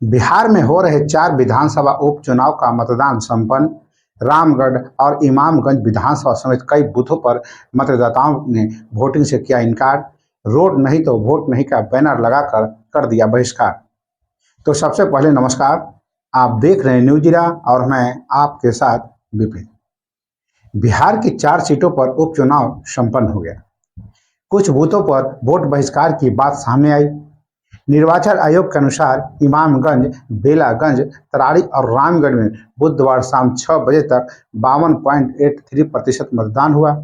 बिहार में हो रहे 4 विधानसभा उपचुनाव का मतदान संपन्न। रामगढ़ और इमामगंज विधानसभा समेत कई बूथों पर मतदाताओं ने वोटिंग से किया इनकार। रोड नहीं तो वोट नहीं का बैनर लगाकर कर दिया बहिष्कार। तो सबसे पहले नमस्कार, आप देख रहे हैं न्यूजिरा और मैं आपके साथ विपिन। बिहार की 4 सीटों पर उपचुनाव संपन्न हो गया। कुछ बूथों पर वोट बहिष्कार की बात सामने आई। निर्वाचन आयोग के अनुसार इमामगंज, बेलागंज, तराड़ी और रामगढ़ में बुधवार शाम 6 बजे तक 52.83% मतदान हुआ।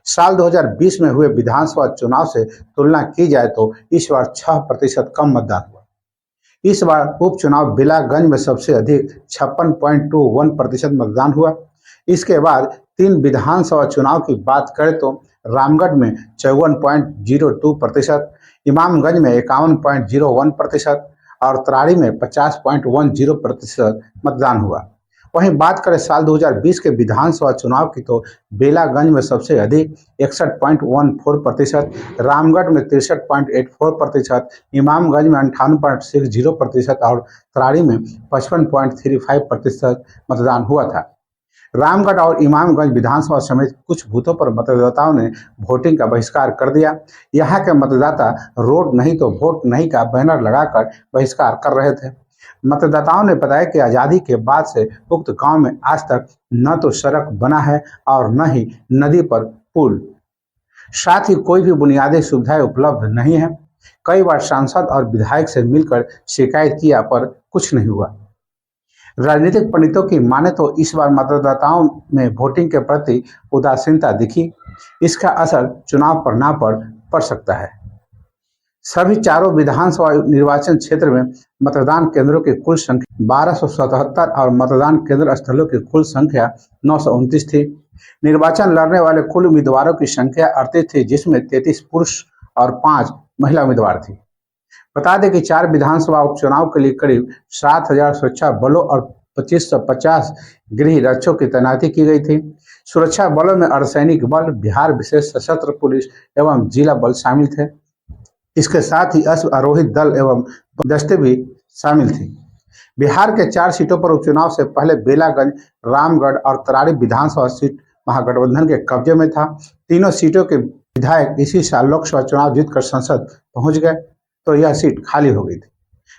साल 2020 में हुए विधानसभा चुनाव से तुलना की जाए तो इस बार 6% कम मतदान हुआ। इस बार उपचुनाव बेलागंज में सबसे अधिक 56.21% मतदान हुआ। इसके बाद 3 विधानसभा चुनाव की बात करें तो रामगढ़ में 54.02%, इमामगंज में 51.01% और तराड़ी में 50.10% मतदान हुआ। वहीं बात करें साल 2020 के विधानसभा चुनाव की तो बेलागंज में सबसे अधिक 61.14%, रामगढ़ में 63.84%, इमामगंज में 58.60% और तराड़ी में 55.35% मतदान हुआ था। रामगढ़ और इमामगंज विधानसभा समेत कुछ बूथों पर मतदाताओं ने वोटिंग का बहिष्कार कर दिया। यहाँ के मतदाता रोड नहीं तो वोट नहीं का बैनर लगाकर बहिष्कार कर रहे थे। मतदाताओं ने बताया कि आज़ादी के बाद से उक्त गांव में आज तक न तो सड़क बना है और न ही नदी पर पुल, साथ ही कोई भी बुनियादी सुविधाएं उपलब्ध नहीं है। कई बार सांसद और विधायक से मिलकर शिकायत किया पर कुछ नहीं हुआ। राजनीतिक पंडितों की माने तो इस बार मतदाताओं में वोटिंग के प्रति उदासीनता दिखी। इसका असर चुनाव पर ना पड़ सकता है। सभी चारों विधानसभा निर्वाचन क्षेत्र में मतदान केंद्रों की कुल संख्या 1277 और मतदान केंद्र स्थलों की कुल संख्या 929 थी। निर्वाचन लड़ने वाले कुल उम्मीदवारों की संख्या 38 थी, जिसमें 33 पुरुष और 5 महिला उम्मीदवार थी। बता दें कि 4 विधानसभा उपचुनाव के लिए करीब 7,000 सुरक्षा बलों और 2550 गृह रक्षकों की तैनाती की गई थी। सुरक्षा बलों में अर्धसैनिक बल, बिहार विशेष सशस्त्र पुलिस एवं जिला बल शामिल थे। इसके साथ ही अश्व आरोहित दल एवं दस्ते भी शामिल थे। बिहार के 4 सीटों पर उपचुनाव से पहले बेलागंज, रामगढ़ और तराड़ी विधानसभा सीट महागठबंधन के कब्जे में था। तीनों सीटों के विधायक इसी साल लोकसभा चुनाव जीतकर संसद पहुंच गए तो यह सीट खाली हो गई थी।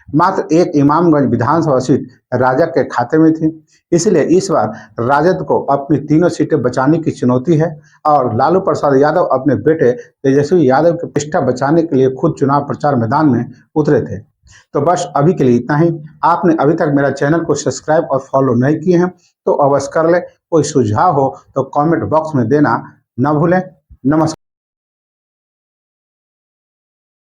मात्र एक इमामगंज विधानसभा सीट राजद के खाते में थी। इसलिए इस बार राजद को अपनी तीनों सीटें बचाने की चुनौती है और लालू प्रसाद यादव अपने बेटे तेजस्वी यादव की प्रतिष्ठा बचाने के लिए खुद चुनाव प्रचार मैदान में उतरे थे। तो बस अभी के लिए इतना ही। आपने अभी तक मेरा चैनल को सब्सक्राइब और फॉलो नहीं किए हैं तो अवश्य कर ले। कोई सुझाव हो तो कमेंट बॉक्स में देना न भूलें। नमस्कार।